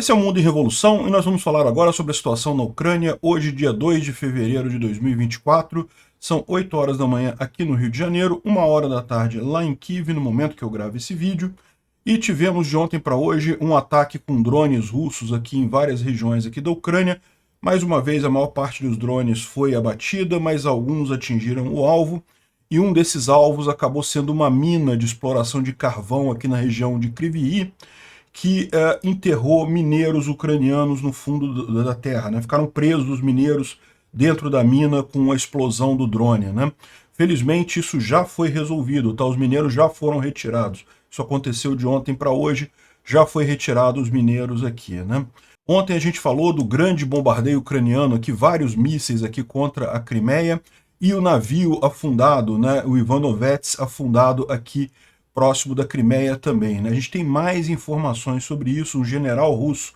Esse é o Mundo em Revolução e nós vamos falar agora sobre a situação na Ucrânia, hoje, dia 2 de fevereiro de 2024. São 8 horas da manhã aqui no Rio de Janeiro, 1 hora da tarde lá em Kiev, no momento que eu gravo esse vídeo. E tivemos de ontem para hoje um ataque com drones russos aqui em várias regiões aqui da Ucrânia. Mais uma vez, a maior parte dos drones foi abatida, mas alguns atingiram o alvo. E um desses alvos acabou sendo uma mina de exploração de carvão aqui na região de Kryvyi, que enterrou mineiros ucranianos no fundo da terra, né? Ficaram presos os mineiros dentro da mina com a explosão do drone, né? Felizmente isso já foi resolvido, tá? Os mineiros já foram retirados. Isso aconteceu de ontem para hoje, já foi retirado os mineiros aqui, né? Ontem a gente falou do grande bombardeio ucraniano aqui, vários mísseis aqui contra a Crimeia, e o navio afundado, né? O Ivanovets afundado aqui próximo da Crimeia também, né? A gente tem mais informações sobre isso. Um general russo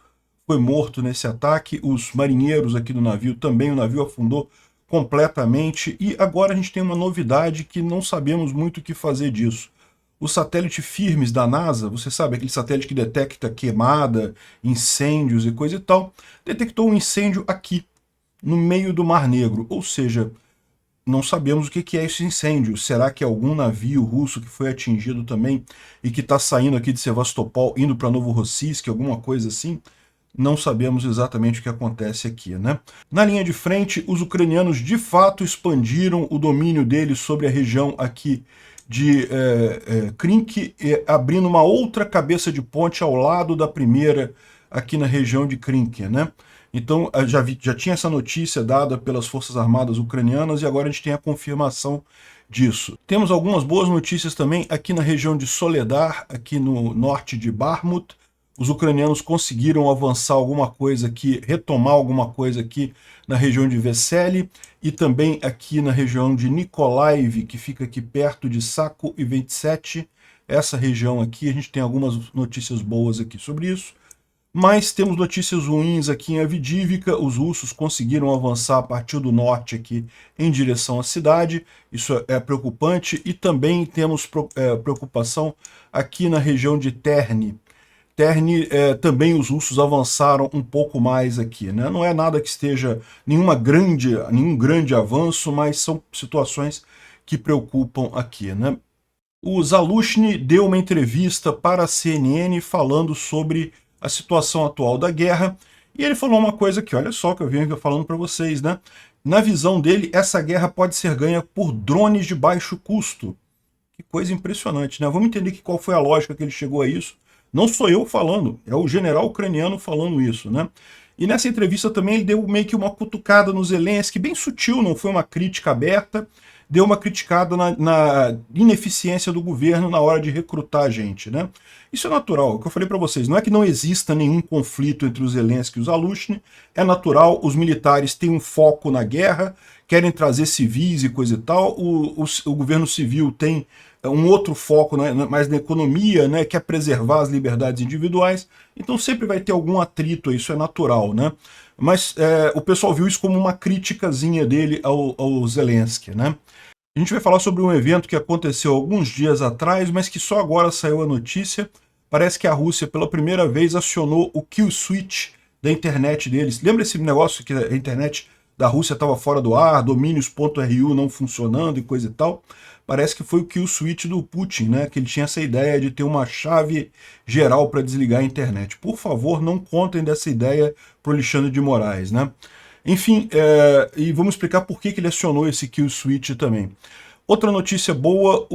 foi morto nesse ataque, os marinheiros aqui do navio também, o navio afundou completamente, e agora a gente tem uma novidade que não sabemos muito o que fazer disso. O satélite Firmes da NASA, você sabe, aquele satélite que detecta queimada, incêndios e coisa e tal, detectou um incêndio aqui, no meio do Mar Negro, ou seja, não sabemos o que é esse incêndio. Será que é algum navio russo que foi atingido também e que está saindo aqui de Sevastopol, indo para Novorossiysk, alguma coisa assim? Não sabemos exatamente o que acontece aqui, né? Na linha de frente, os ucranianos de fato expandiram o domínio deles sobre a região aqui de Krink, abrindo uma outra cabeça de ponte ao lado da primeira aqui na região de Krink, né? Então, já tinha essa notícia dada pelas Forças Armadas ucranianas e agora a gente tem a confirmação disso. Temos algumas boas notícias também aqui na região de Soledar, aqui no norte de Bakhmut. Os ucranianos conseguiram avançar alguma coisa aqui, retomar alguma coisa aqui na região de Vesely e também aqui na região de Mykolaiv, que fica aqui perto de Sako e 27. Essa região aqui, a gente tem algumas notícias boas aqui sobre isso. Mas temos notícias ruins aqui em Avdiivka. Os russos conseguiram avançar a partir do norte aqui em direção à cidade. Isso é preocupante. E também temos preocupação aqui na região de Terni. Terni, também os russos avançaram um pouco mais aqui, né? Não é nada que esteja nenhum grande avanço, mas são situações que preocupam aqui, né? O Zaluzhny deu uma entrevista para a CNN falando sobre a situação atual da guerra, e ele falou uma coisa que, olha só, que eu venho falando para vocês, né? Na visão dele, essa guerra pode ser ganha por drones de baixo custo. Que coisa impressionante, né? Vamos entender qual foi a lógica que ele chegou a isso. Não sou eu falando, é o general ucraniano falando isso, né? E nessa entrevista também ele deu meio que uma cutucada no Zelensky, bem sutil, não foi uma crítica aberta, deu uma criticada na ineficiência do governo na hora de recrutar a gente, né? Isso é natural, o que eu falei para vocês, não é que não exista nenhum conflito entre os Zelensky e os Zaluzhny, é natural, os militares têm um foco na guerra, querem trazer civis e coisa e tal, o governo civil tem um outro foco, né, mais na economia, né, quer preservar as liberdades individuais, então sempre vai ter algum atrito, isso é natural, né? Mas o pessoal viu isso como uma criticazinha dele ao Zelensky, né? A gente vai falar sobre um evento que aconteceu alguns dias atrás, mas que só agora saiu a notícia. Parece que a Rússia, pela primeira vez, acionou o kill switch da internet deles. Lembra esse negócio que a internet da Rússia estava fora do ar, domínios.ru não funcionando e coisa e tal? Parece que foi o kill switch do Putin, né? Que ele tinha essa ideia de ter uma chave geral para desligar a internet. Por favor, não contem dessa ideia para o Alexandre de Moraes, né? Enfim, e vamos explicar por que ele acionou esse kill switch também. Outra notícia boa,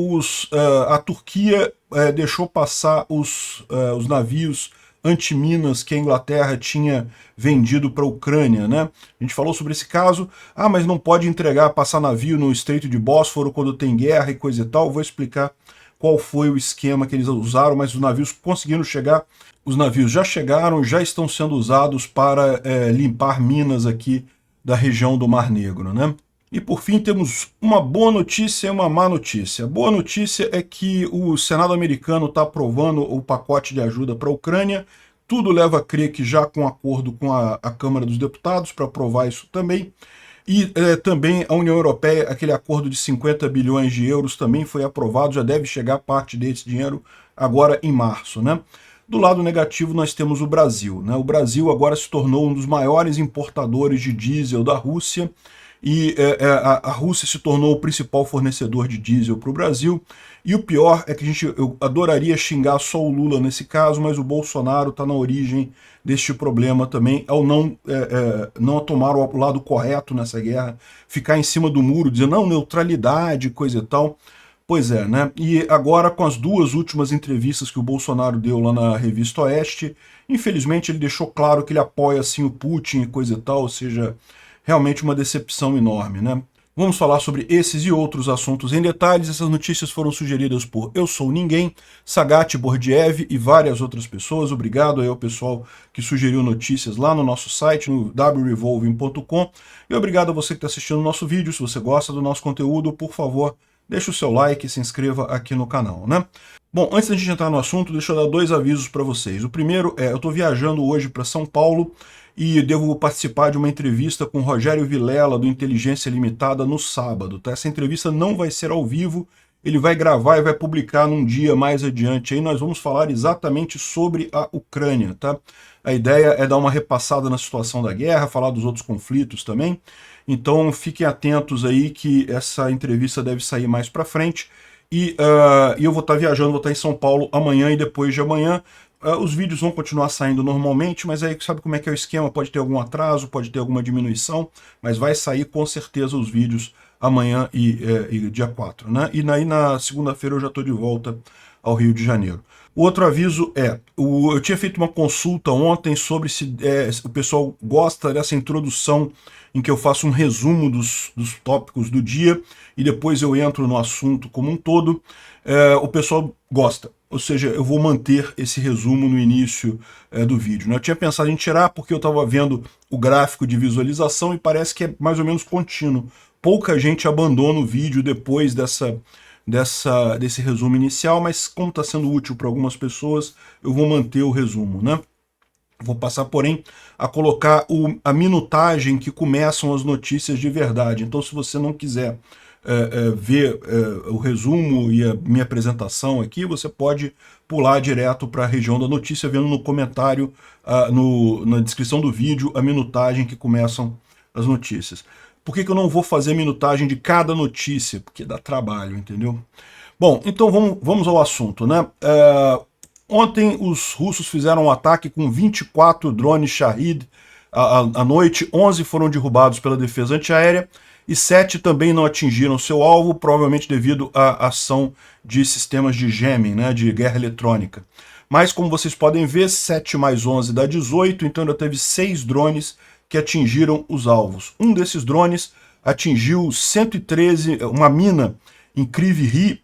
a Turquia deixou passar os navios antiminas que a Inglaterra tinha vendido para a Ucrânia, né? A gente falou sobre esse caso. Ah, mas não pode passar navio no Estreito de Bósforo quando tem guerra e coisa e tal. Vou explicar qual foi o esquema que eles usaram, mas os navios conseguiram chegar. Os navios já chegaram, já estão sendo usados para limpar minas aqui da região do Mar Negro, né? E por fim temos uma boa notícia e uma má notícia. A boa notícia é que o Senado americano está aprovando o pacote de ajuda para a Ucrânia. Tudo leva a crer que já com acordo com a Câmara dos Deputados para aprovar isso também. E também a União Europeia, aquele acordo de 50 bilhões de euros também foi aprovado, já deve chegar parte desse dinheiro agora em março, né? Do lado negativo nós temos o Brasil, né? O Brasil agora se tornou um dos maiores importadores de diesel da Rússia, e a Rússia se tornou o principal fornecedor de diesel para o Brasil. E o pior é que eu adoraria xingar só o Lula nesse caso, mas o Bolsonaro está na origem deste problema também, ao não tomar o lado correto nessa guerra, ficar em cima do muro, dizer não, neutralidade, coisa e tal. Pois é, né? E agora, com as duas últimas entrevistas que o Bolsonaro deu lá na Revista Oeste, infelizmente ele deixou claro que ele apoia assim o Putin e coisa e tal, ou seja, realmente uma decepção enorme, né? Vamos falar sobre esses e outros assuntos em detalhes. Essas notícias foram sugeridas por Eu Sou Ninguém, Sagat Bordiev e várias outras pessoas. Obrigado aí ao pessoal que sugeriu notícias lá no nosso site, no wrevolving.com. E obrigado a você que está assistindo o nosso vídeo. Se você gosta do nosso conteúdo, por favor, deixa o seu like e se inscreva aqui no canal, né? Bom, antes da gente entrar no assunto, deixa eu dar dois avisos para vocês. O primeiro é, eu estou viajando hoje para São Paulo e devo participar de uma entrevista com o Rogério Vilela, do Inteligência Limitada, no sábado, tá? Essa entrevista não vai ser ao vivo, ele vai gravar e vai publicar num dia mais adiante. Aí nós vamos falar exatamente sobre a Ucrânia, tá? A ideia é dar uma repassada na situação da guerra, falar dos outros conflitos também. Então fiquem atentos aí que essa entrevista deve sair mais para frente. E eu vou estar viajando, vou estar em São Paulo amanhã e depois de amanhã. Os vídeos vão continuar saindo normalmente, mas aí sabe como é que é o esquema? Pode ter algum atraso, pode ter alguma diminuição, mas vai sair com certeza os vídeos amanhã e dia 4, né? E aí na segunda-feira eu já estou de volta ao Rio de Janeiro. O outro aviso é, eu tinha feito uma consulta ontem sobre se o pessoal gosta dessa introdução em que eu faço um resumo dos tópicos do dia e depois eu entro no assunto como um todo. O pessoal gosta, ou seja, eu vou manter esse resumo no início do vídeo, né? Eu tinha pensado em tirar porque eu estava vendo o gráfico de visualização e parece que é mais ou menos contínuo. Pouca gente abandona o vídeo depois desse resumo inicial, mas como está sendo útil para algumas pessoas, eu vou manter o resumo, né? Vou passar, porém, a colocar a minutagem que começam as notícias de verdade. Então, se você não quiser ver o resumo e a minha apresentação aqui, você pode pular direto para a região da notícia, vendo no comentário, na descrição do vídeo, a minutagem que começam as notícias. Por que eu não vou fazer minutagem de cada notícia? Porque dá trabalho, entendeu? Bom, então vamos ao assunto, né? Ontem os russos fizeram um ataque com 24 drones Shahed à noite, 11 foram derrubados pela defesa antiaérea e 7 também não atingiram seu alvo, provavelmente devido à ação de sistemas de jamming, né, de guerra eletrônica. Mas como vocês podem ver, 7 mais 11 dá 18, então ainda teve 6 drones que atingiram os alvos. Um desses drones atingiu 113, uma mina em Kryvyi Rih,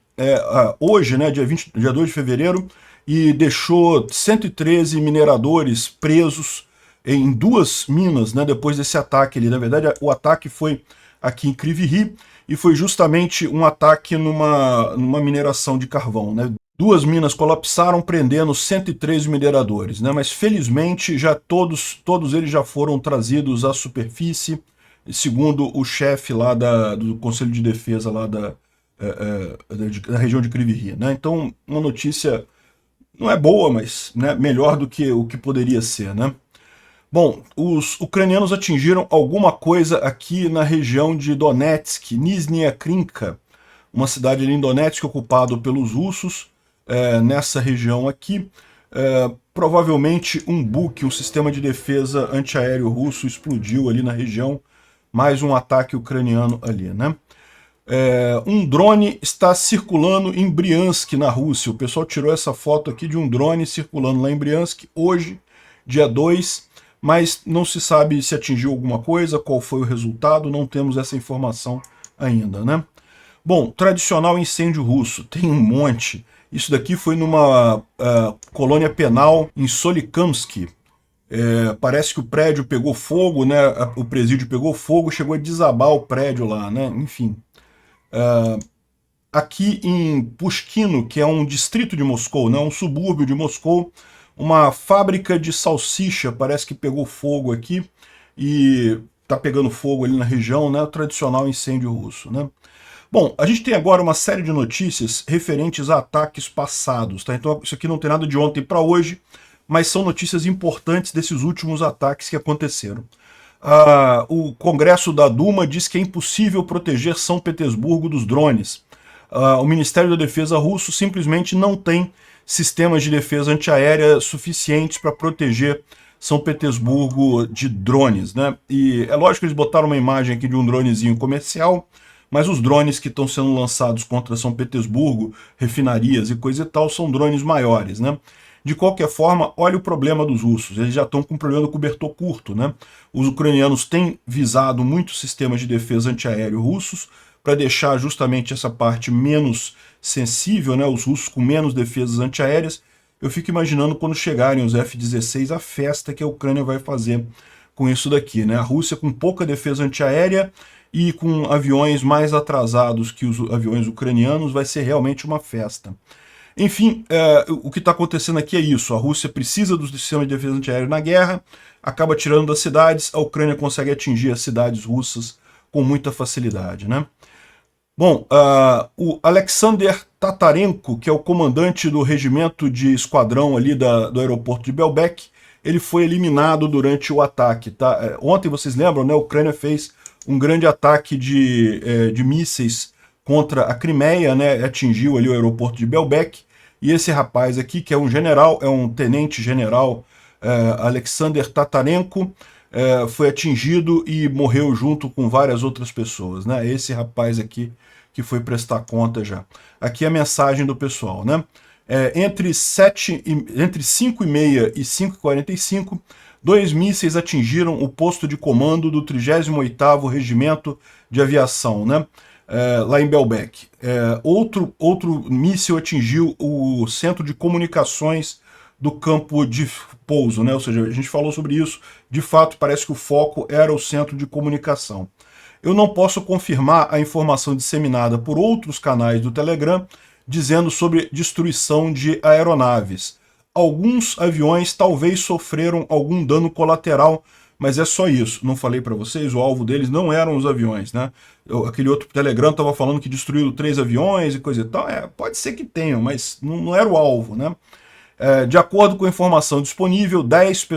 hoje, né, dia 2 de fevereiro, e deixou 113 mineradores presos em 2 minas, né, depois desse ataque ali. Na verdade, o ataque foi aqui em Kryvyi Rih e foi justamente um ataque numa mineração de carvão, né? 2 minas colapsaram, prendendo 113 mineradores, né? Mas felizmente já todos eles já foram trazidos à superfície, segundo o chefe lá do Conselho de Defesa lá da região de Kryvyi Rih, né? Então, uma notícia não é boa, mas, né, melhor do que o que poderia ser, né? Bom, os ucranianos atingiram alguma coisa aqui na região de Donetsk, Nizhny Krinka, uma cidade ali em Donetsk ocupada pelos russos, nessa região aqui. Provavelmente um buque, um sistema de defesa antiaéreo russo explodiu ali na região, mais um ataque ucraniano ali, né? Um drone está circulando em Briansk, na Rússia. O pessoal tirou essa foto aqui de um drone circulando lá em Briansk, hoje, dia 2, mas não se sabe se atingiu alguma coisa, qual foi o resultado, não temos essa informação ainda, né? Bom, tradicional incêndio russo, tem um monte. Isso daqui foi numa colônia penal em Solikamsk. Parece que o prédio pegou fogo, né? O presídio pegou fogo, chegou a desabar o prédio lá, né? Enfim. Aqui em Pushkino, que é um distrito de Moscou, né, um subúrbio de Moscou, uma fábrica de salsicha parece que pegou fogo aqui e está pegando fogo ali na região, né, o tradicional incêndio russo, né. Bom, a gente tem agora uma série de notícias referentes a ataques passados, tá? Então isso aqui não tem nada de ontem para hoje, mas são notícias importantes desses últimos ataques que aconteceram. O Congresso da Duma diz que é impossível proteger São Petersburgo dos drones. O Ministério da Defesa russo simplesmente não tem sistemas de defesa antiaérea suficientes para proteger São Petersburgo de drones, né? E é lógico que eles botaram uma imagem aqui de um dronezinho comercial, mas os drones que estão sendo lançados contra São Petersburgo, refinarias e coisa e tal, são drones maiores, né? De qualquer forma, olha o problema dos russos, eles já estão com um problema do cobertor curto, né? Os ucranianos têm visado muitos sistemas de defesa antiaéreo russos para deixar justamente essa parte menos sensível, né? Os russos com menos defesas antiaéreas. Eu fico imaginando quando chegarem os F-16, a festa que a Ucrânia vai fazer com isso daqui, né? A Rússia com pouca defesa antiaérea e com aviões mais atrasados que os aviões ucranianos, vai ser realmente uma festa. Enfim, o que está acontecendo aqui é isso. A Rússia precisa do sistema de defesa antiaérea na guerra, acaba tirando das cidades, a Ucrânia consegue atingir as cidades russas com muita facilidade, né? Bom, o Alexander Tatarenko, que é o comandante do regimento de esquadrão ali do aeroporto de Belbek, ele foi eliminado durante o ataque, tá? Ontem, vocês lembram, né? A Ucrânia fez um grande ataque de mísseis contra a Crimeia, né? Atingiu ali o aeroporto de Belbek, e esse rapaz aqui, que é um general, é um tenente-general, Alexander Tatarenko, foi atingido e morreu junto com várias outras pessoas, né? Esse rapaz aqui que foi prestar conta já. Aqui a mensagem do pessoal, né? Entre 5h30 e 5h45, 2 mísseis atingiram o posto de comando do 38º Regimento de Aviação, né? Lá em Belbek. Outro míssil atingiu o centro de comunicações do campo de pouso, né? Ou seja, a gente falou sobre isso, de fato parece que o foco era o centro de comunicação. Eu não posso confirmar a informação disseminada por outros canais do Telegram dizendo sobre destruição de aeronaves. Alguns aviões talvez sofreram algum dano colateral, mas é só isso. Não falei para vocês, o alvo deles não eram os aviões, né? Aquele outro Telegram estava falando que destruíram 3 aviões e coisa e tal. Pode ser que tenham, mas não era o alvo, né? De acordo com a informação disponível, 10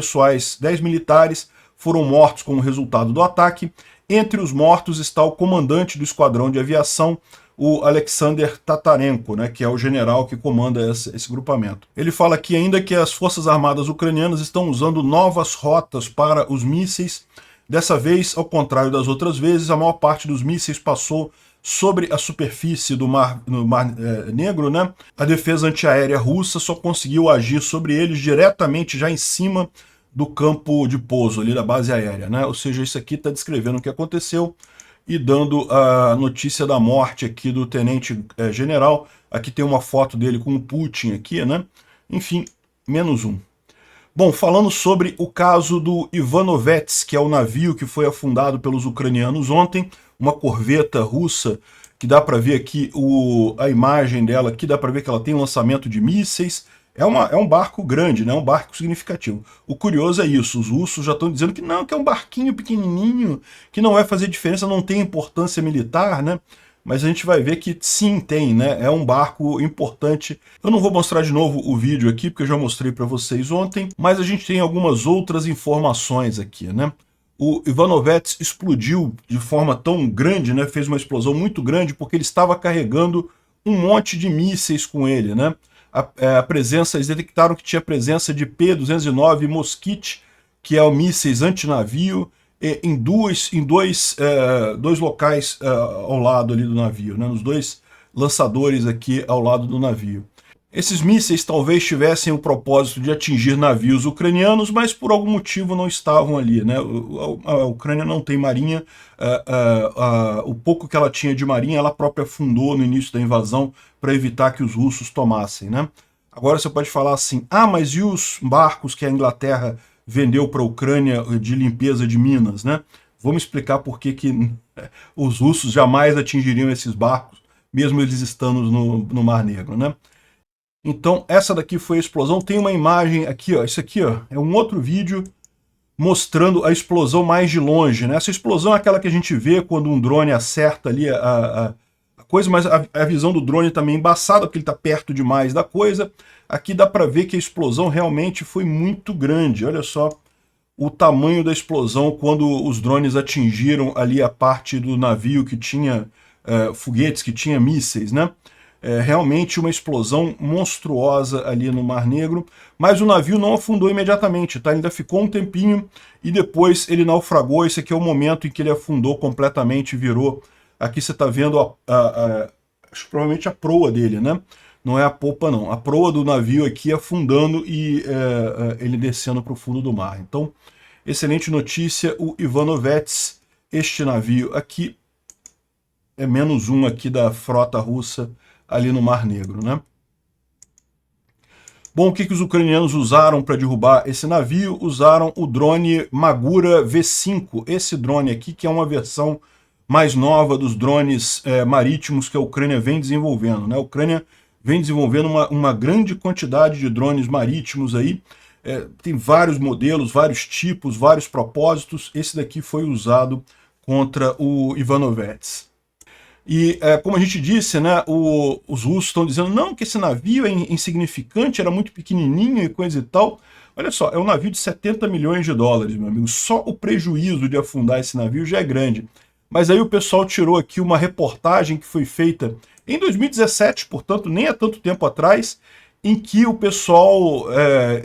militares foram mortos como resultado do ataque. Entre os mortos está o comandante do esquadrão de aviação, o Alexander Tatarenko, né, que é o general que comanda esse grupamento. Ele fala aqui ainda que as forças armadas ucranianas estão usando novas rotas para os mísseis. Dessa vez, ao contrário das outras vezes, a maior parte dos mísseis passou sobre a superfície do Mar Negro, né? A defesa antiaérea russa só conseguiu agir sobre eles diretamente já em cima do campo de pouso ali da base aérea, né? Ou seja, isso aqui está descrevendo o que aconteceu e dando a notícia da morte aqui do tenente general. Aqui tem uma foto dele com o Putin aqui, né? Enfim, -1. Bom, falando sobre o caso do Ivanovets, que é o navio que foi afundado pelos ucranianos ontem, uma corveta russa, que dá para ver aqui a imagem dela, aqui dá para ver que ela tem lançamento de mísseis. É um barco grande, né? Um barco significativo. O curioso é isso, os russos já estão dizendo que não, que é um barquinho pequenininho, que não vai fazer diferença, não tem importância militar, né? Mas a gente vai ver que sim tem, né? É um barco importante. Eu não vou mostrar de novo o vídeo aqui, porque eu já mostrei para vocês ontem, mas a gente tem algumas outras informações aqui, né? O Ivanovets explodiu de forma tão grande, né? Fez uma explosão muito grande, porque ele estava carregando um monte de mísseis com ele, né? A presença, eles detectaram que tinha presença de P-209 Moskit, que é o mísseis antinavio, em dois locais ao lado ali do navio, né, nos 2 lançadores aqui ao lado do navio. Esses mísseis talvez tivessem o propósito de atingir navios ucranianos, mas por algum motivo não estavam ali, né? A Ucrânia não tem marinha, o pouco que ela tinha de marinha ela própria fundou no início da invasão para evitar que os russos tomassem, né? Agora você pode falar assim, mas e os barcos que a Inglaterra vendeu para a Ucrânia de limpeza de minas, né? Vamos explicar por que os russos jamais atingiriam esses barcos, mesmo eles estando no Mar Negro, né? Então, essa daqui foi a explosão. Tem uma imagem aqui, ó. Isso aqui, ó, é um outro vídeo mostrando a explosão mais de longe, né? Essa explosão é aquela que a gente vê quando um drone acerta ali a coisa, mas a visão do drone também é embaçada, porque ele está perto demais da coisa. Aqui dá para ver que a explosão realmente foi muito grande. Olha só o tamanho da explosão quando os drones atingiram ali a parte do navio que tinha foguetes, que tinha mísseis, né? Realmente uma explosão monstruosa ali no Mar Negro, mas o navio não afundou imediatamente, tá? Ainda ficou um tempinho e depois ele naufragou. Esse aqui é o momento em que ele afundou completamente, virou. Aqui você está vendo acho que provavelmente a proa dele, né? Não é a popa, não. A proa do navio aqui afundando e ele descendo para o fundo do mar. Então, excelente notícia, o Ivanovets, este navio aqui, é menos um aqui da frota russa ali no Mar Negro, né? Bom, o que os ucranianos usaram para derrubar esse navio? Usaram o drone Magura V5, esse drone aqui, que é uma versão mais nova dos drones marítimos que a Ucrânia vem desenvolvendo, né? A Ucrânia vem desenvolvendo uma grande quantidade de drones marítimos aí, tem vários modelos, vários tipos, vários propósitos. Esse daqui foi usado contra o Ivanovets. E como a gente disse, né, os russos estão dizendo não, que esse navio é insignificante, era muito pequenininho e coisa e tal. Olha só, é um navio de 70 milhões de dólares, meu amigo. Só o prejuízo de afundar esse navio já é grande. Mas aí o pessoal tirou aqui uma reportagem que foi feita em 2017, portanto nem há tanto tempo atrás, em que o pessoal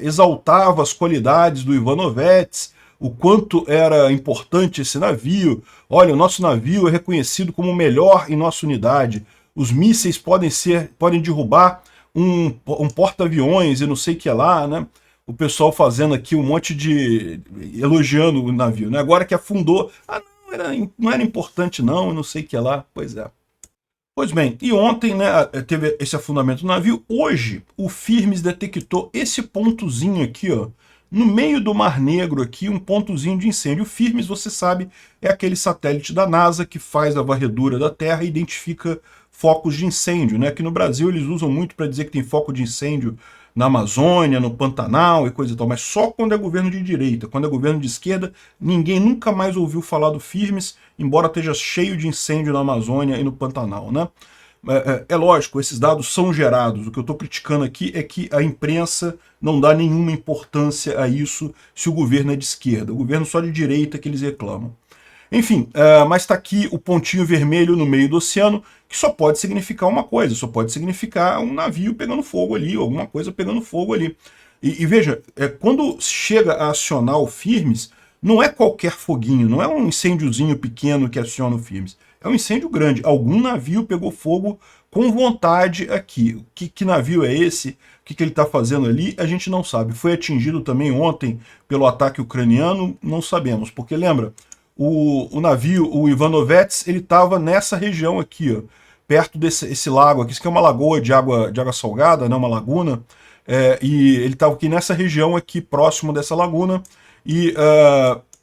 exaltava as qualidades do Ivanovets, o quanto era importante esse navio. Olha, o nosso navio é reconhecido como o melhor em nossa unidade. Os mísseis podem derrubar um porta-aviões e não sei o que lá, né? O pessoal fazendo aqui um monte de... elogiando o navio, né? Agora que afundou, não era importante não sei o que lá. Pois é. Pois bem, e ontem, né, teve esse afundamento do navio. Hoje, o Firmes detectou esse pontozinho aqui, ó, no meio do Mar Negro aqui, um pontozinho de incêndio. O Firmes, você sabe, é aquele satélite da NASA que faz a varredura da Terra e identifica focos de incêndio, né? Aqui no Brasil eles usam muito para dizer que tem foco de incêndio na Amazônia, no Pantanal e coisa e tal, mas só quando é governo de direita. Quando é governo de esquerda, ninguém nunca mais ouviu falar do Firmes, embora esteja cheio de incêndio na Amazônia e no Pantanal, né? É lógico, esses dados são gerados. O que eu estou criticando aqui é que a imprensa não dá nenhuma importância a isso se o governo é de esquerda. O governo só de direita que eles reclamam. Enfim, mas está aqui o pontinho vermelho no meio do oceano, que só pode significar uma coisa, só pode significar um navio pegando fogo ali, ou alguma coisa pegando fogo ali. E veja, quando chega a acionar o Firmes, não é qualquer foguinho, não é um incêndiozinho pequeno que aciona o Firmes. É um incêndio grande. Algum navio pegou fogo com vontade aqui. Que navio é esse? O que ele está fazendo ali? A gente não sabe. Foi atingido também ontem pelo ataque ucraniano? Não sabemos. Porque lembra, o navio, o Ivanovets, ele estava nessa região aqui, ó, perto desse lago aqui. Isso aqui é uma lagoa de água salgada, né, uma laguna. E ele estava aqui nessa região aqui, próximo dessa laguna. E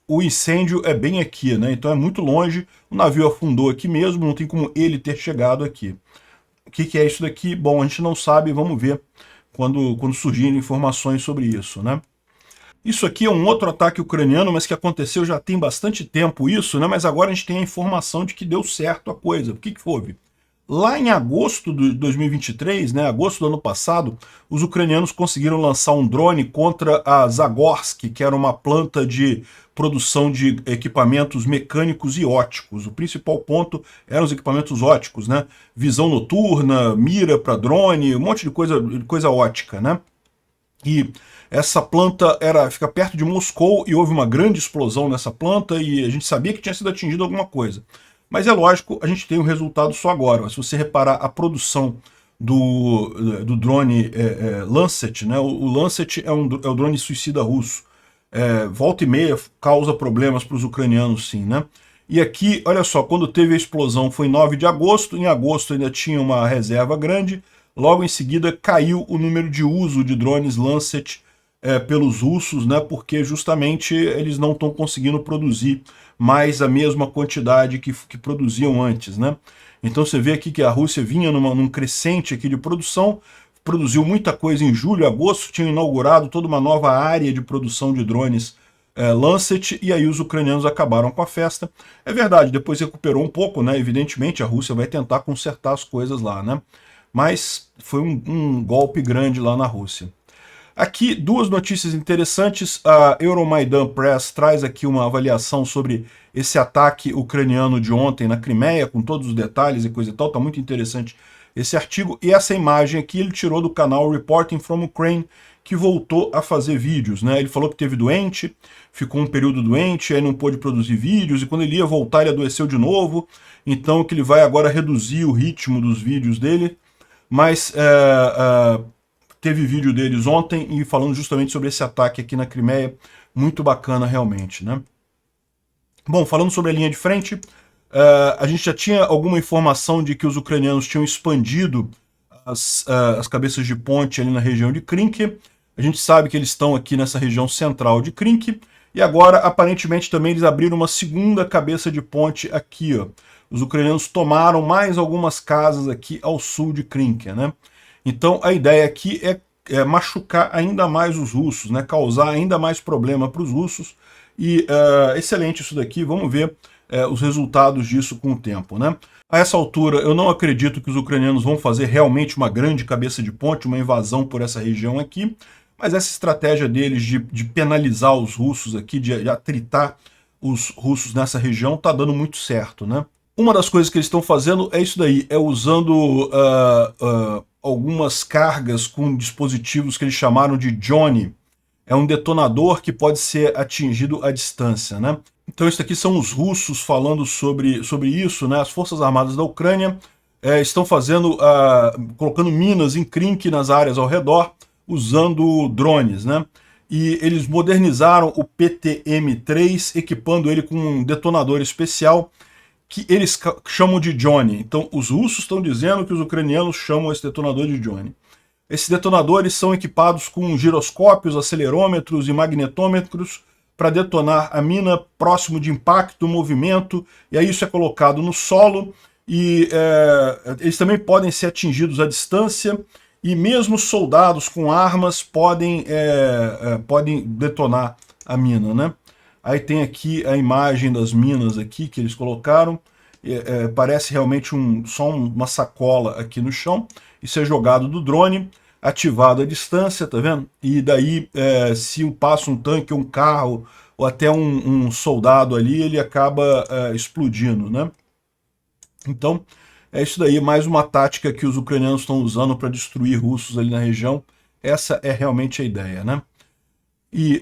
o incêndio é bem aqui, né? Então é muito longe. O navio afundou aqui mesmo, não tem como ele ter chegado aqui. O que é isso daqui? Bom, a gente não sabe, vamos ver quando surgirem informações sobre isso, né? Isso aqui é um outro ataque ucraniano, mas que aconteceu já tem bastante tempo isso, né? Mas agora a gente tem a informação de que deu certo a coisa. O que houve? Lá em agosto de 2023, né, agosto do ano passado, os ucranianos conseguiram lançar um drone contra a Zagorsk, que era uma planta de produção de equipamentos mecânicos e óticos. O principal ponto eram os equipamentos óticos, né? Visão noturna, mira para drone, um monte de coisa ótica, né? E essa planta fica perto de Moscou e houve uma grande explosão nessa planta e a gente sabia que tinha sido atingido alguma coisa. Mas é lógico, a gente tem o resultado só agora. Se você reparar a produção do drone Lancet, né? O Lancet é o drone suicida russo. Volta e meia causa problemas para os ucranianos, sim, né? E aqui, olha só, quando teve a explosão foi 9 de agosto, em agosto ainda tinha uma reserva grande, logo em seguida caiu o número de uso de drones Lancet pelos russos, né? Porque justamente eles não estão conseguindo produzir mais a mesma quantidade que produziam antes, né? Então você vê aqui que a Rússia vinha num crescente aqui de produção, produziu muita coisa em julho, agosto, tinha inaugurado toda uma nova área de produção de drones Lancet, e aí os ucranianos acabaram com a festa. É verdade, depois recuperou um pouco, né? Evidentemente a Rússia vai tentar consertar as coisas lá, né? Mas foi um golpe grande lá na Rússia. Aqui, duas notícias interessantes. A Euromaidan Press traz aqui uma avaliação sobre esse ataque ucraniano de ontem na Crimeia, com todos os detalhes e coisa e tal. Está muito interessante esse artigo. E essa imagem aqui ele tirou do canal Reporting from Ukraine, que voltou a fazer vídeos, né? Ele falou que teve doente, ficou um período doente, aí não pôde produzir vídeos, e quando ele ia voltar ele adoeceu de novo, então que ele vai agora reduzir o ritmo dos vídeos dele, mas teve vídeo deles ontem e falando justamente sobre esse ataque aqui na Crimeia, muito bacana realmente, né? Bom, falando sobre a linha de frente, a gente já tinha alguma informação de que os ucranianos tinham expandido as cabeças de ponte ali na região de Krynk. A gente sabe que eles estão aqui nessa região central de Krynk, e agora, aparentemente, também eles abriram uma segunda cabeça de ponte aqui, ó. Os ucranianos tomaram mais algumas casas aqui ao sul de Krynk, né? Então, a ideia aqui é machucar ainda mais os russos, né? Causar ainda mais problema para os russos, e excelente isso daqui, vamos ver os resultados disso com o tempo, né? A essa altura, eu não acredito que os ucranianos vão fazer realmente uma grande cabeça de ponte, uma invasão por essa região aqui, mas essa estratégia deles de penalizar os russos aqui, de atritar os russos nessa região, está dando muito certo, né? Uma das coisas que eles estão fazendo é isso daí, é usando algumas cargas com dispositivos que eles chamaram de Johnny. É um detonador que pode ser atingido à distância, né? Então, isso aqui são os russos falando sobre isso, né? As Forças Armadas da Ucrânia estão colocando minas em Krynk nas áreas ao redor, usando drones, né? E eles modernizaram o PTM-3, equipando ele com um detonador especial que eles chamam de Johnny. Então, os russos estão dizendo que os ucranianos chamam esse detonador de Johnny. Esses detonadores são equipados com giroscópios, acelerômetros e magnetômetros para detonar a mina próximo de impacto, movimento, e aí isso é colocado no solo, e eles também podem ser atingidos à distância, e mesmo soldados com armas podem detonar a mina, né? Aí tem aqui a imagem das minas aqui que eles colocaram, parece realmente só uma sacola aqui no chão, isso é jogado do drone, ativado à distância, tá vendo? E daí, se passa um tanque, um carro, ou até um soldado ali, ele acaba explodindo, né? Então, é isso daí, mais uma tática que os ucranianos estão usando para destruir russos ali na região. Essa é realmente a ideia, né? E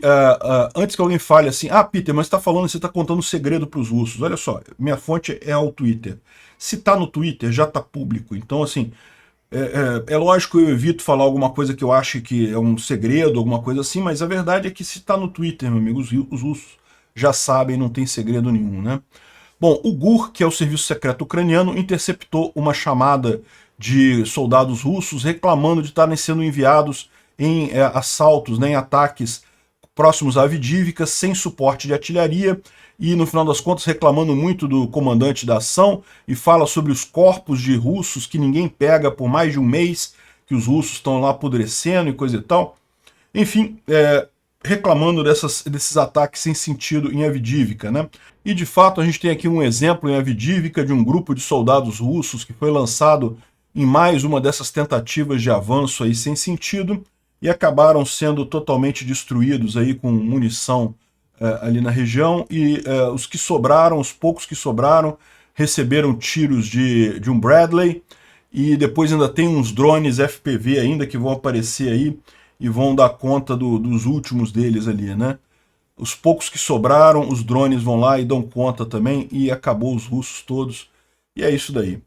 antes que alguém fale assim, Peter, mas você está contando um segredo para os russos. Olha só, minha fonte é o Twitter. Se está no Twitter, já está público. Então, assim, é lógico que eu evito falar alguma coisa que eu acho que é um segredo, alguma coisa assim, mas a verdade é que se está no Twitter, meu amigo, os russos já sabem, não tem segredo nenhum, né? Bom, o GUR, que é o Serviço Secreto Ucraniano, interceptou uma chamada de soldados russos reclamando de estarem sendo enviados em assaltos, né, em ataques próximos a Avdivka, sem suporte de artilharia, e no final das contas reclamando muito do comandante da ação, e fala sobre os corpos de russos que ninguém pega por mais de um mês, que os russos estão lá apodrecendo e coisa e tal. Enfim, reclamando desses ataques sem sentido em Avdivka, né? E de fato a gente tem aqui um exemplo em Avdivka de um grupo de soldados russos que foi lançado em mais uma dessas tentativas de avanço aí sem sentido, e acabaram sendo totalmente destruídos aí com munição ali na região, e os que sobraram, os poucos que sobraram, receberam tiros de um Bradley, e depois ainda tem uns drones FPV ainda que vão aparecer aí e vão dar conta dos últimos deles ali, né? Os poucos que sobraram, os drones vão lá e dão conta também, e acabou os russos todos, e é isso daí.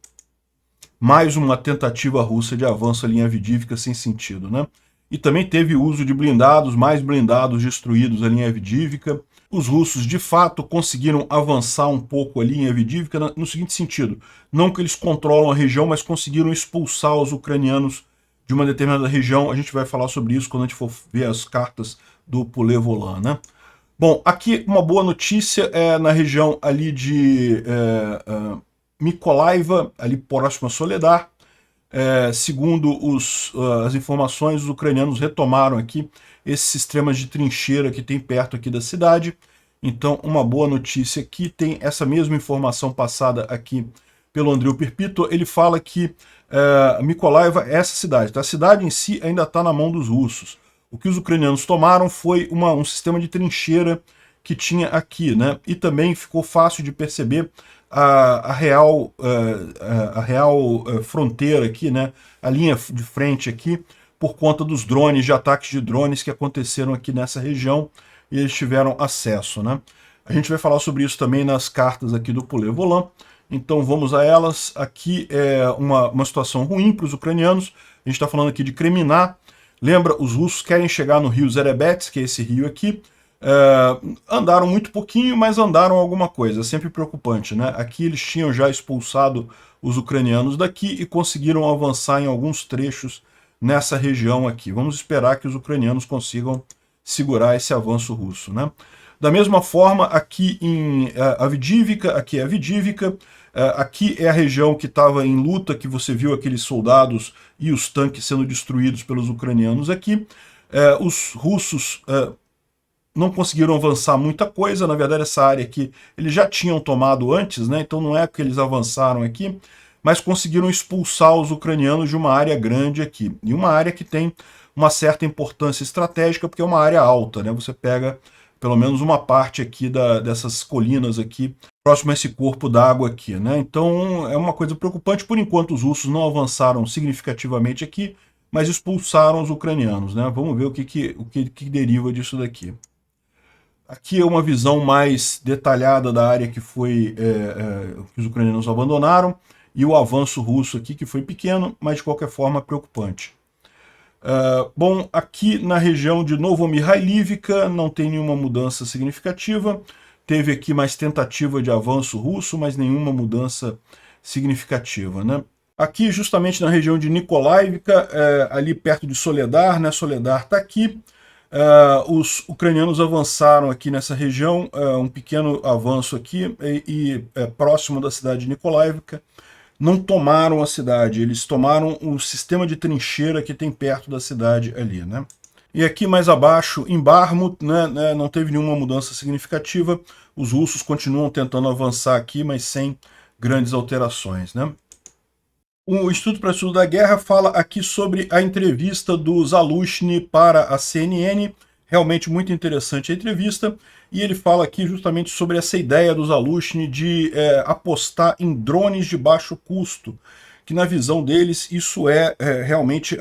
Mais uma tentativa russa de avanço ali em Avdivka sem sentido, né? E também teve uso de blindados, mais blindados destruídos ali em Avdivka. Os russos, de fato, conseguiram avançar um pouco ali em Avdivka no seguinte sentido. Não que eles controlam a região, mas conseguiram expulsar os ucranianos de uma determinada região. A gente vai falar sobre isso quando a gente for ver as cartas do Pulevolan, né? Bom, aqui uma boa notícia é na região ali de Mykolaiv, ali próximo a Soledar. Segundo as informações, os ucranianos retomaram aqui esses sistemas de trincheira que tem perto aqui da cidade. Então, uma boa notícia aqui, tem essa mesma informação passada aqui pelo Andriy Perpito. Ele fala que Mykolaiv é essa cidade. Tá? A cidade em si ainda está na mão dos russos. O que os ucranianos tomaram foi um sistema de trincheira que tinha aqui, né? E também ficou fácil de perceber a real fronteira aqui, né? A linha de frente aqui, por conta dos drones, de ataques de drones que aconteceram aqui nessa região, e eles tiveram acesso, né? A gente vai falar sobre isso também nas cartas aqui do Poulet Volant. Então vamos a elas. Aqui é uma situação ruim para os ucranianos. A gente está falando aqui de Kreminna. Lembra, os russos querem chegar no rio Zerebets, que é esse rio aqui. Andaram muito pouquinho, mas andaram alguma coisa. É sempre preocupante, né? Aqui eles tinham já expulsado os ucranianos daqui e conseguiram avançar em alguns trechos nessa região aqui. Vamos esperar que os ucranianos consigam segurar esse avanço russo, né? Da mesma forma, aqui em Avdiivka, aqui é Avdiivka, aqui é a região que estava em luta, que você viu aqueles soldados e os tanques sendo destruídos pelos ucranianos aqui. Os russos não conseguiram avançar muita coisa. Na verdade, essa área aqui eles já tinham tomado antes, né? Então não é que eles avançaram aqui, mas conseguiram expulsar os ucranianos de uma área grande aqui. E uma área que tem uma certa importância estratégica, porque é uma área alta, né? Você pega pelo menos uma parte aqui dessas colinas aqui, próximo a esse corpo d'água aqui, né? Então é uma coisa preocupante. Por enquanto os russos não avançaram significativamente aqui, mas expulsaram os ucranianos, né? Vamos ver o que deriva disso daqui. Aqui é uma visão mais detalhada da área que foi que os ucranianos abandonaram, e o avanço russo aqui, que foi pequeno, mas de qualquer forma preocupante. Bom, aqui na região de Novomykhailivka não tem nenhuma mudança significativa. Teve aqui mais tentativa de avanço russo, mas nenhuma mudança significativa, né? Aqui, justamente na região de Nikolaivka, ali perto de Soledar, né? Soledar está aqui. Os ucranianos avançaram aqui nessa região, um pequeno avanço aqui, próximo da cidade de Nikolaivka. Não tomaram a cidade, eles tomaram o sistema de trincheira que tem perto da cidade ali, né? E aqui mais abaixo, em Bakhmut, né, não teve nenhuma mudança significativa. Os russos continuam tentando avançar aqui, mas sem grandes alterações, né? O Instituto para Estudo da Guerra fala aqui sobre a entrevista do Zaluzhny para a CNN. Realmente muito interessante a entrevista. E ele fala aqui justamente sobre essa ideia do Zaluzhny de apostar em drones de baixo custo, que na visão deles isso realmente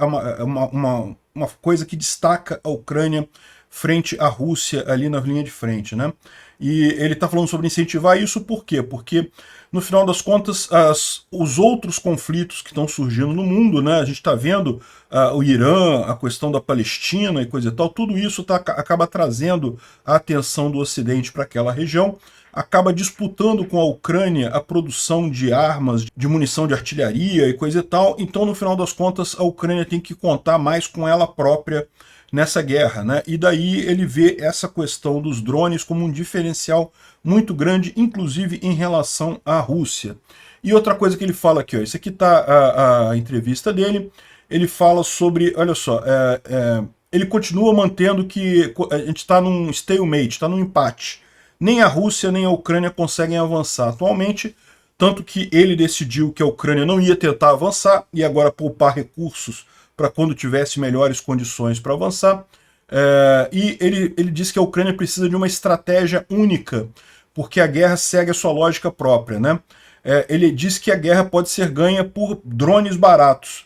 uma coisa que destaca a Ucrânia frente à Rússia ali na linha de frente, né? E ele está falando sobre incentivar isso por quê? Porque, no final das contas, os outros conflitos que estão surgindo no mundo, né? A gente está vendo o Irã, a questão da Palestina e coisa e tal, tudo isso acaba trazendo a atenção do Ocidente para aquela região, acaba disputando com a Ucrânia a produção de armas, de munição de artilharia e coisa e tal. Então, no final das contas, a Ucrânia tem que contar mais com ela própria nessa guerra, né? E daí ele vê essa questão dos drones como um diferencial muito grande, inclusive em relação à Rússia. E outra coisa que ele fala aqui, ó, isso aqui está a entrevista dele, ele fala sobre, olha só, ele continua mantendo que a gente está num stalemate, está num empate. Nem a Rússia nem a Ucrânia conseguem avançar atualmente, tanto que ele decidiu que a Ucrânia não ia tentar avançar e agora poupar recursos para quando tivesse melhores condições para avançar. E ele diz que a Ucrânia precisa de uma estratégia única, porque a guerra segue a sua lógica própria, né? Ele diz que a guerra pode ser ganha por drones baratos.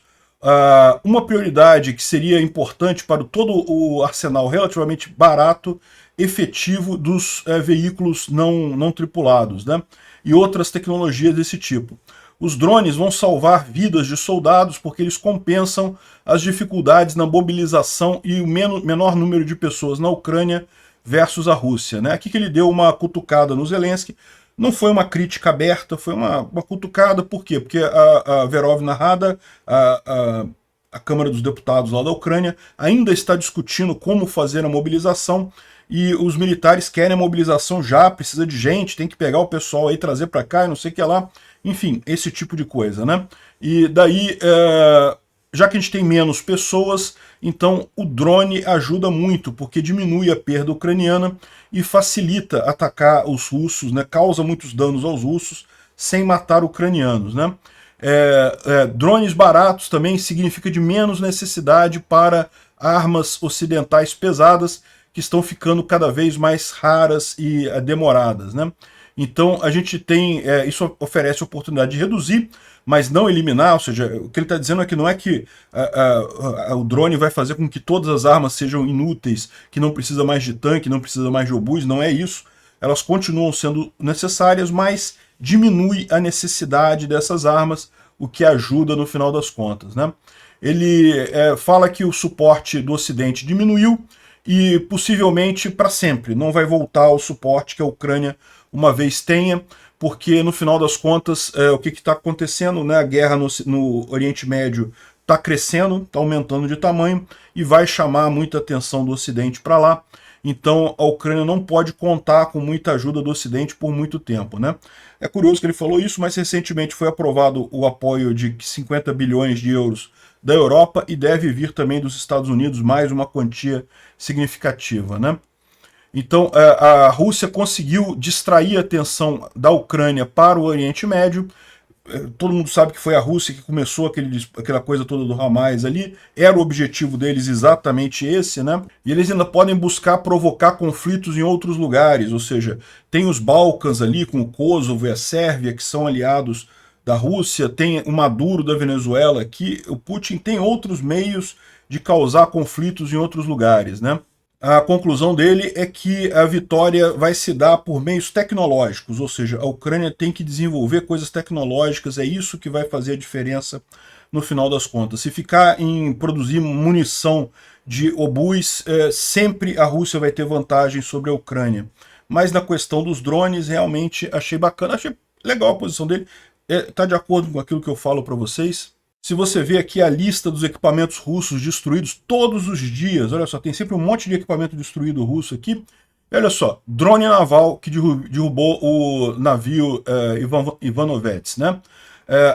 Uma prioridade que seria importante para todo o arsenal relativamente barato, efetivo dos veículos não tripulados, né? E outras tecnologias desse tipo. Os drones vão salvar vidas de soldados porque eles compensam as dificuldades na mobilização e o menor número de pessoas na Ucrânia versus a Rússia, né? Aqui que ele deu uma cutucada no Zelensky. Não foi uma crítica aberta, foi uma cutucada. Por quê? Porque a Verovna Rada, a Câmara dos Deputados lá da Ucrânia, ainda está discutindo como fazer a mobilização, e os militares querem a mobilização já, precisa de gente, tem que pegar o pessoal aí, trazer para cá e não sei o que lá. Enfim, esse tipo de coisa, né? E daí, já que a gente tem menos pessoas, então o drone ajuda muito, porque diminui a perda ucraniana e facilita atacar os russos, né? Causa muitos danos aos russos sem matar ucranianos, né? Drones baratos também significa de menos necessidade para armas ocidentais pesadas que estão ficando cada vez mais raras e demoradas, né? Então a gente tem, isso oferece oportunidade de reduzir, mas não eliminar, ou seja, o que ele está dizendo é que não é que o drone vai fazer com que todas as armas sejam inúteis, que não precisa mais de tanque, não precisa mais de obus, não é isso. Elas continuam sendo necessárias, mas diminui a necessidade dessas armas, o que ajuda no final das contas, né? Ele fala que o suporte do Ocidente diminuiu e possivelmente para sempre, não vai voltar ao suporte que a Ucrânia uma vez tenha, porque no final das contas, o que está acontecendo, né? A guerra no Oriente Médio está crescendo, está aumentando de tamanho e vai chamar muita atenção do Ocidente para lá. Então a Ucrânia não pode contar com muita ajuda do Ocidente por muito tempo, né? É curioso que ele falou isso, mas recentemente foi aprovado o apoio de 50 bilhões de euros da Europa e deve vir também dos Estados Unidos mais uma quantia significativa, né? Então a Rússia conseguiu distrair a atenção da Ucrânia para o Oriente Médio. Todo mundo sabe que foi a Rússia que começou aquela coisa toda do Hamas ali, era o objetivo deles exatamente esse, né? E eles ainda podem buscar provocar conflitos em outros lugares, ou seja, tem os Balcãs ali com o Kosovo e a Sérvia, que são aliados da Rússia, tem o Maduro da Venezuela, que o Putin tem outros meios de causar conflitos em outros lugares, né? A conclusão dele é que a vitória vai se dar por meios tecnológicos, ou seja, a Ucrânia tem que desenvolver coisas tecnológicas, é isso que vai fazer a diferença no final das contas. Se ficar em produzir munição de obus, sempre a Rússia vai ter vantagem sobre a Ucrânia. Mas na questão dos drones, realmente achei bacana, achei legal a posição dele, está de acordo com aquilo que eu falo para vocês. Se você vê aqui a lista dos equipamentos russos destruídos todos os dias, olha só, tem sempre um monte de equipamento destruído russo aqui. E olha só, drone naval que derrubou o navio Ivanovets, né?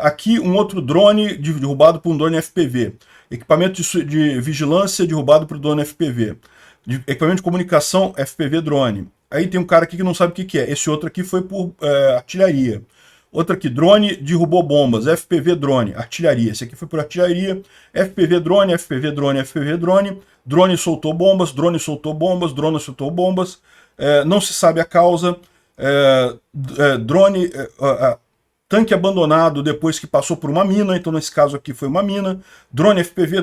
Aqui um outro drone derrubado por um drone FPV. Equipamento de vigilância derrubado por drone FPV. Equipamento de comunicação FPV drone. Aí tem um cara aqui que não sabe o que é. Esse outro aqui foi por artilharia. Outra aqui, drone derrubou bombas, FPV drone, artilharia. Esse aqui foi por artilharia, FPV drone, FPV drone, FPV drone. Drone soltou bombas, drone soltou bombas, drone soltou bombas. Não se sabe a causa. Drone, tanque abandonado depois que passou por uma mina, então nesse caso aqui foi uma mina. Drone FPV,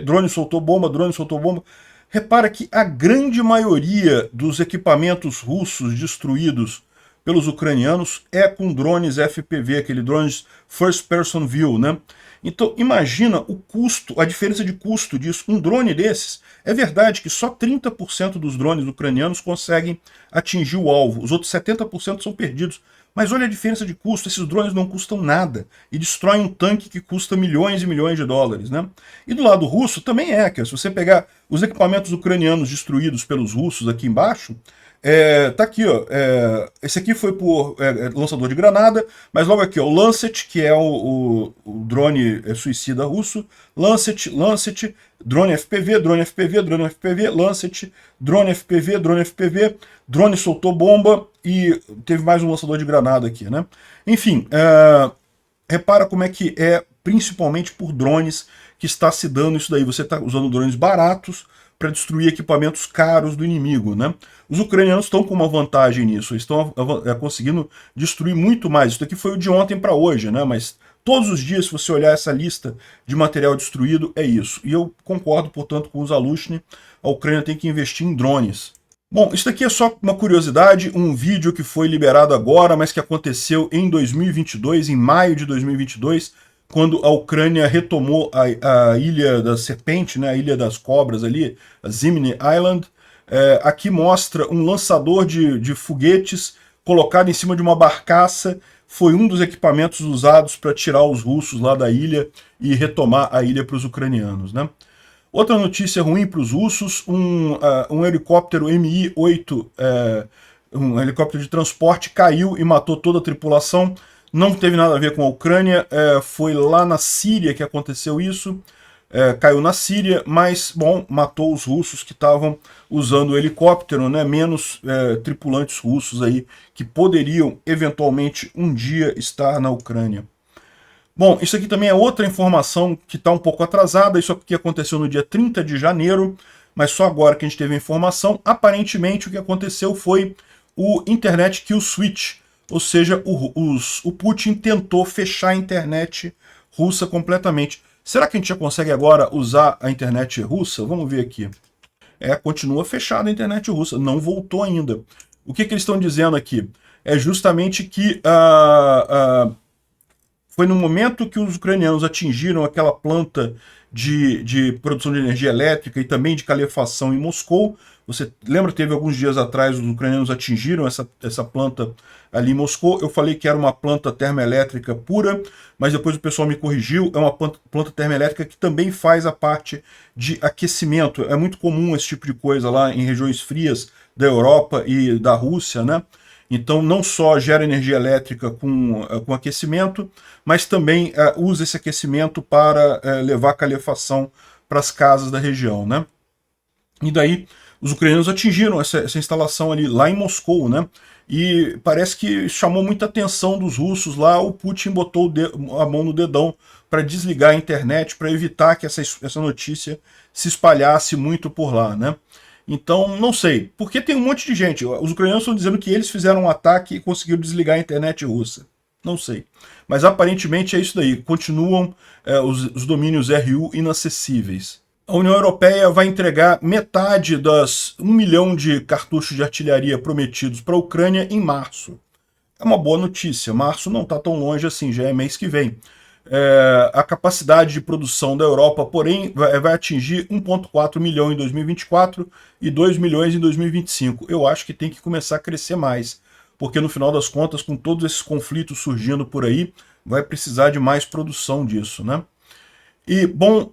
drone soltou bomba, drone soltou bomba. Repara que a grande maioria dos equipamentos russos destruídos pelos ucranianos é com drones FPV, aquele drones First Person View, né? Então imagina o custo, a diferença de custo disso. Um drone desses, é verdade que só 30% dos drones ucranianos conseguem atingir o alvo, os outros 70% são perdidos. Mas olha a diferença de custo, esses drones não custam nada e destroem um tanque que custa milhões e milhões de dólares, né? E do lado russo também que se você pegar os equipamentos ucranianos destruídos pelos russos aqui embaixo, tá aqui, ó. Esse aqui foi por lançador de granada, mas logo aqui, ó, o Lancet, que é o drone suicida russo. Lancet, drone FPV, drone FPV, drone FPV, Lancet, drone FPV, drone FPV, drone soltou bomba e teve mais um lançador de granada aqui, né? Enfim, repara como é que principalmente por drones que está se dando isso daí. Você está usando drones baratos para destruir equipamentos caros do inimigo, né? Os ucranianos estão com uma vantagem nisso, eles estão conseguindo destruir muito mais. Isso daqui foi o de ontem para hoje, né? Mas todos os dias, se você olhar essa lista de material destruído, é isso. E eu concordo, portanto, com o Zaluzhny, a Ucrânia tem que investir em drones. Bom, isso daqui é só uma curiosidade, um vídeo que foi liberado agora, mas que aconteceu em 2022, em maio de 2022, quando a Ucrânia retomou a Ilha da Serpente, né, a Ilha das Cobras ali, a Zimny Island. Aqui mostra um lançador de foguetes colocado em cima de uma barcaça. Foi um dos equipamentos usados para tirar os russos lá da ilha e retomar a ilha para os ucranianos, né? Outra notícia ruim para os russos, um helicóptero Mi-8, um helicóptero de transporte, caiu e matou toda a tripulação. Não teve nada a ver com a Ucrânia, foi lá na Síria que aconteceu isso. Caiu na Síria, mas, bom, matou os russos que estavam usando o helicóptero, né? Menos tripulantes russos aí que poderiam, eventualmente, um dia estar na Ucrânia. Bom, isso aqui também é outra informação que está um pouco atrasada. Isso aqui aconteceu no dia 30 de janeiro, mas só agora que a gente teve a informação. Aparentemente, o que aconteceu foi o Internet Kill Switch, ou seja, o Putin tentou fechar a internet russa completamente. Será que a gente já consegue agora usar a internet russa? Vamos ver aqui. Continua fechada a internet russa, não voltou ainda. O que eles estão dizendo aqui? É justamente que foi no momento que os ucranianos atingiram aquela planta de produção de energia elétrica e também de calefação em Moscou. Você lembra, teve alguns dias atrás, os ucranianos atingiram essa planta ali em Moscou. Eu falei que era uma planta termoelétrica pura, mas depois o pessoal me corrigiu. É uma planta termoelétrica que também faz a parte de aquecimento. É muito comum esse tipo de coisa lá em regiões frias da Europa e da Rússia, né? Então, não só gera energia elétrica com aquecimento, mas também usa esse aquecimento para levar calefação para as casas da região, né? E daí, os ucranianos atingiram essa instalação ali, lá em Moscou, né? E parece que chamou muita atenção dos russos lá. O Putin botou a mão no dedão para desligar a internet, para evitar que essa notícia se espalhasse muito por lá, né? Então, não sei. Porque tem um monte de gente. Os ucranianos estão dizendo que eles fizeram um ataque e conseguiram desligar a internet russa. Não sei. Mas aparentemente é isso daí. Continuam os domínios RU inacessíveis. A União Europeia vai entregar metade das 1 milhão de cartuchos de artilharia prometidos para a Ucrânia em março. É uma boa notícia. Março não está tão longe assim, já é mês que vem. A capacidade de produção da Europa, porém, vai atingir 1,4 milhão em 2024 e 2 milhões em 2025. Eu acho que tem que começar a crescer mais, porque no final das contas, com todos esses conflitos surgindo por aí, vai precisar de mais produção disso, né? E, bom,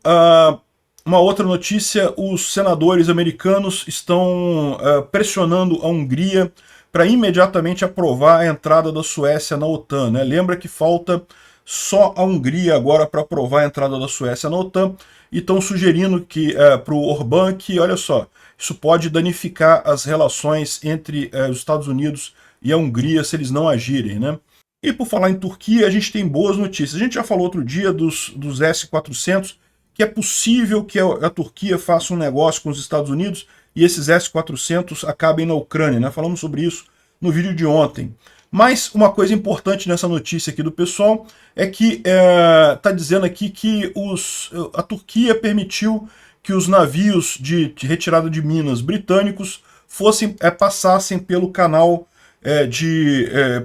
uma outra notícia, os senadores americanos estão pressionando a Hungria para imediatamente aprovar a entrada da Suécia na OTAN, né? Lembra que falta só a Hungria agora para aprovar a entrada da Suécia na OTAN, e estão sugerindo que para o Orbán que, olha só, isso pode danificar as relações entre os Estados Unidos e a Hungria se eles não agirem, né? E por falar em Turquia, a gente tem boas notícias. A gente já falou outro dia dos S-400, que é possível que a Turquia faça um negócio com os Estados Unidos e esses S-400 acabem na Ucrânia, né? Falamos sobre isso no vídeo de ontem. Mas uma coisa importante nessa notícia aqui do pessoal é que está dizendo aqui que a Turquia permitiu que os navios de retirada de minas britânicos passassem pelo canal é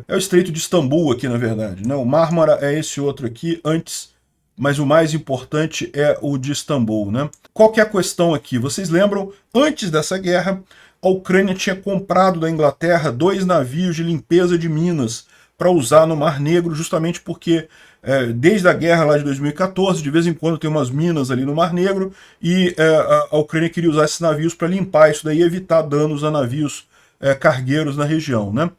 o Estreito de Istambul aqui, na verdade, né? O Mármara é esse outro aqui antes, mas o mais importante é o de Istambul, né? Qual que é a questão aqui? Vocês lembram, antes dessa guerra, a Ucrânia tinha comprado da Inglaterra 2 navios de limpeza de minas para usar no Mar Negro, justamente porque desde a guerra lá de 2014, de vez em quando tem umas minas ali no Mar Negro, e a Ucrânia queria usar esses navios para limpar isso daí e evitar danos a navios cargueiros na região, né?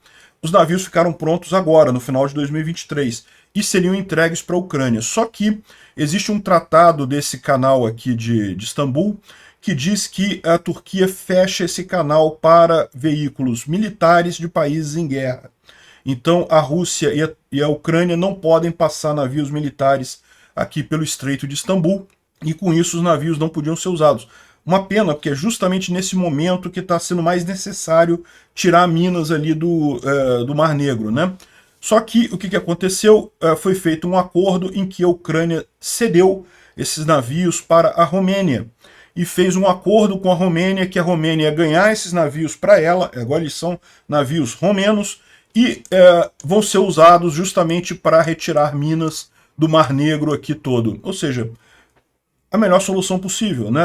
Os navios ficaram prontos agora, no final de 2023, e seriam entregues para a Ucrânia. Só que existe um tratado desse canal aqui de Istambul, que diz que a Turquia fecha esse canal para veículos militares de países em guerra. Então a Rússia e a Ucrânia não podem passar navios militares aqui pelo Estreito de Istambul, e com isso os navios não podiam ser usados. Uma pena, porque é justamente nesse momento que está sendo mais necessário tirar minas ali do Mar Negro, né? Só que o que aconteceu? Foi feito um acordo em que a Ucrânia cedeu esses navios para a Romênia, e fez um acordo com a Romênia que a Romênia ia ganhar esses navios para ela. Agora eles são navios romenos e vão ser usados justamente para retirar minas do Mar Negro aqui todo. Ou seja, a melhor solução possível, né?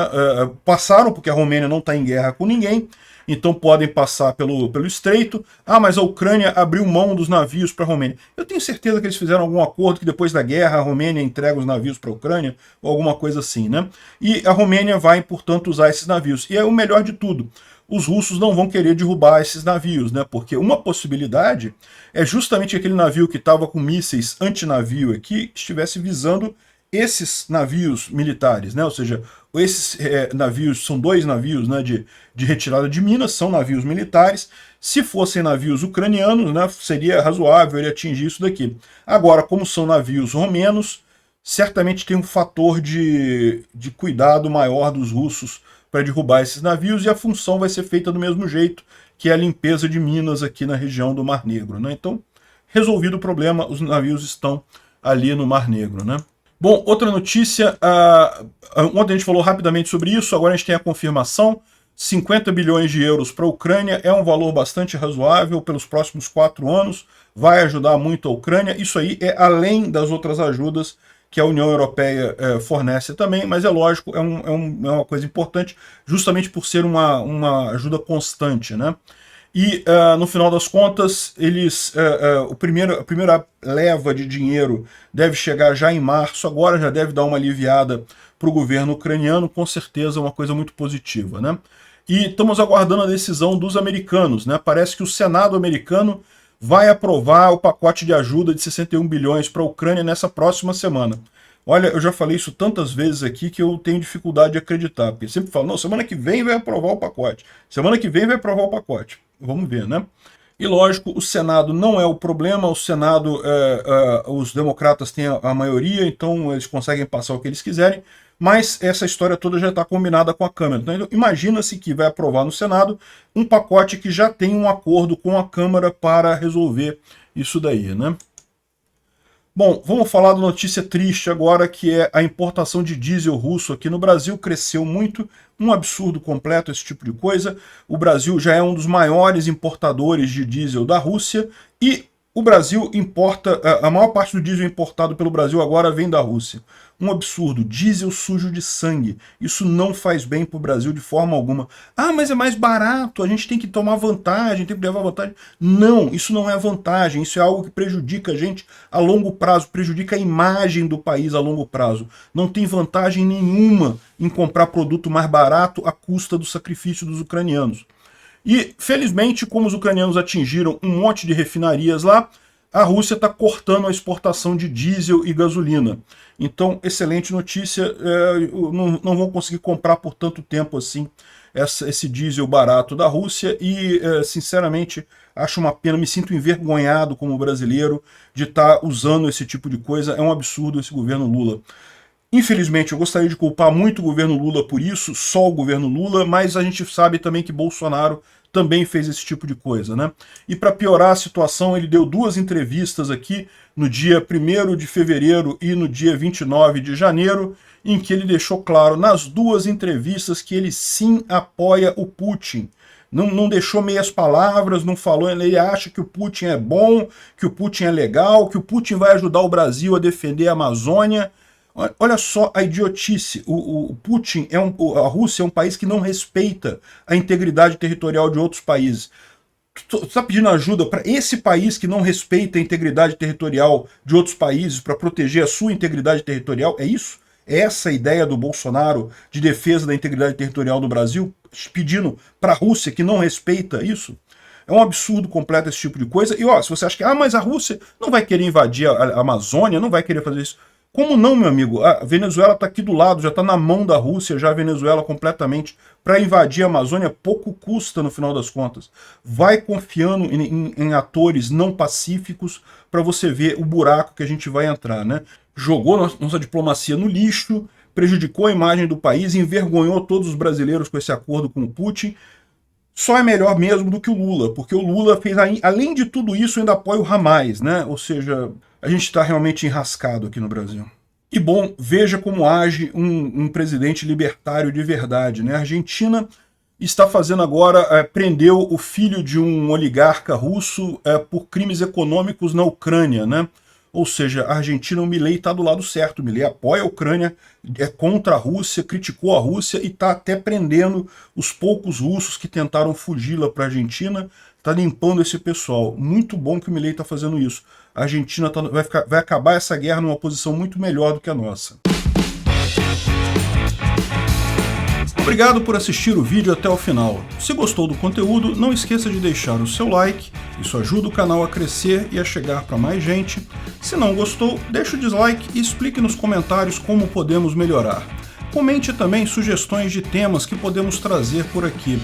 Passaram, porque a Romênia não está em guerra com ninguém, então podem passar pelo estreito. Ah, mas a Ucrânia abriu mão dos navios para a Romênia. Eu tenho certeza que eles fizeram algum acordo que depois da guerra a Romênia entrega os navios para a Ucrânia, ou alguma coisa assim, né? E a Romênia vai, portanto, usar esses navios. E é o melhor de tudo. Os russos não vão querer derrubar esses navios, né? Porque uma possibilidade é justamente aquele navio que estava com mísseis antinavio aqui estivesse visando esses navios militares, né? Ou seja, esses navios são 2 navios, né, de retirada de minas, são navios militares. Se fossem navios ucranianos, né, seria razoável ele atingir isso daqui. Agora, como são navios romenos, certamente tem um fator de cuidado maior dos russos para derrubar esses navios, e a função vai ser feita do mesmo jeito, que é a limpeza de minas aqui na região do Mar Negro, né? Então, resolvido o problema, os navios estão ali no Mar Negro, né? Bom, outra notícia, ontem a gente falou rapidamente sobre isso, agora a gente tem a confirmação, 50 bilhões de euros para a Ucrânia é um valor bastante razoável pelos próximos 4 anos, vai ajudar muito a Ucrânia, isso aí é além das outras ajudas que a União Europeia fornece também, mas é lógico, é uma coisa importante, justamente por ser uma ajuda constante, né? E, no final das contas, a primeira leva de dinheiro deve chegar já em março, agora já deve dar uma aliviada para o governo ucraniano, com certeza é uma coisa muito positiva, né? E estamos aguardando a decisão dos americanos, né? Parece que o Senado americano vai aprovar o pacote de ajuda de 61 bilhões para a Ucrânia nessa próxima semana. Olha, eu já falei isso tantas vezes aqui que eu tenho dificuldade de acreditar, porque eu sempre falo, não, semana que vem vai aprovar o pacote, semana que vem vai aprovar o pacote. Vamos ver, né? E lógico, o Senado não é o problema, o Senado, os democratas têm a maioria, então eles conseguem passar o que eles quiserem, mas essa história toda já está combinada com a Câmara. Então imagina-se que vai aprovar no Senado um pacote que já tem um acordo com a Câmara para resolver isso daí, né? Bom, vamos falar da notícia triste agora, que é a importação de diesel russo aqui no Brasil. Cresceu muito, um absurdo completo esse tipo de coisa. O Brasil já é um dos maiores importadores de diesel da Rússia e o Brasil importa, a maior parte do diesel importado pelo Brasil agora vem da Rússia. Um absurdo, diesel sujo de sangue. Isso não faz bem para o Brasil de forma alguma. Ah, mas é mais barato, a gente tem que tomar vantagem, tem que levar vantagem. Não, isso não é vantagem, isso é algo que prejudica a gente a longo prazo, prejudica a imagem do país a longo prazo. Não tem vantagem nenhuma em comprar produto mais barato à custa do sacrifício dos ucranianos. E, felizmente, como os ucranianos atingiram um monte de refinarias lá, a Rússia está cortando a exportação de diesel e gasolina. Então, excelente notícia, não vão conseguir comprar por tanto tempo assim esse diesel barato da Rússia e, sinceramente, acho uma pena, me sinto envergonhado como brasileiro de estar usando esse tipo de coisa, é um absurdo esse governo Lula. Infelizmente, eu gostaria de culpar muito o governo Lula por isso, só o governo Lula, mas a gente sabe também que Bolsonaro também fez esse tipo de coisa, né? E para piorar a situação, ele deu 2 entrevistas aqui, no dia 1º de fevereiro e no dia 29 de janeiro, em que ele deixou claro nas 2 entrevistas que ele sim apoia o Putin. Não deixou meias palavras, não falou, ele acha que o Putin é bom, que o Putin é legal, que o Putin vai ajudar o Brasil a defender a Amazônia. Olha só a idiotice, o Putin, a Rússia é um país que não respeita a integridade territorial de outros países. Tu está pedindo ajuda para esse país que não respeita a integridade territorial de outros países para proteger a sua integridade territorial? É isso? É essa a ideia do Bolsonaro de defesa da integridade territorial do Brasil? Pedindo para a Rússia que não respeita isso? É um absurdo completo esse tipo de coisa. E ó, se você acha que mas a Rússia não vai querer invadir a Amazônia, não vai querer fazer isso. Como não, meu amigo? A Venezuela está aqui do lado, já está na mão da Rússia, já a Venezuela completamente. Para invadir a Amazônia, pouco custa no final das contas. Vai confiando em atores não pacíficos para você ver o buraco que a gente vai entrar, né? Jogou nossa diplomacia no lixo, prejudicou a imagem do país, envergonhou todos os brasileiros com esse acordo com o Putin. Só é melhor mesmo do que o Lula, porque o Lula fez, além de tudo isso, ainda apoia o Hamas, né? Ou seja, a gente está realmente enrascado aqui no Brasil. E bom, veja como age um presidente libertário de verdade, né? A Argentina está fazendo agora, prendeu o filho de um oligarca russo por crimes econômicos na Ucrânia, né? Ou seja, a Argentina, o Milei está do lado certo, o Milei apoia a Ucrânia, é contra a Rússia, criticou a Rússia e está até prendendo os poucos russos que tentaram fugir lá para a Argentina, está limpando esse pessoal. Muito bom que o Milei está fazendo isso. A Argentina vai acabar essa guerra numa posição muito melhor do que a nossa. Obrigado por assistir o vídeo até o final. Se gostou do conteúdo, não esqueça de deixar o seu like, isso ajuda o canal a crescer e a chegar para mais gente. Se não gostou, deixe o dislike e explique nos comentários como podemos melhorar. Comente também sugestões de temas que podemos trazer por aqui.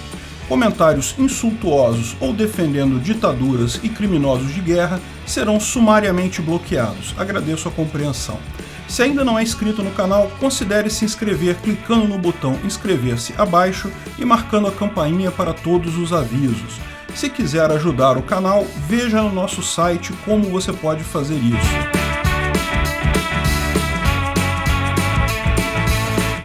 Comentários insultuosos ou defendendo ditaduras e criminosos de guerra serão sumariamente bloqueados. Agradeço a compreensão. Se ainda não é inscrito no canal, considere se inscrever clicando no botão inscrever-se abaixo e marcando a campainha para todos os avisos. Se quiser ajudar o canal, veja no nosso site como você pode fazer isso.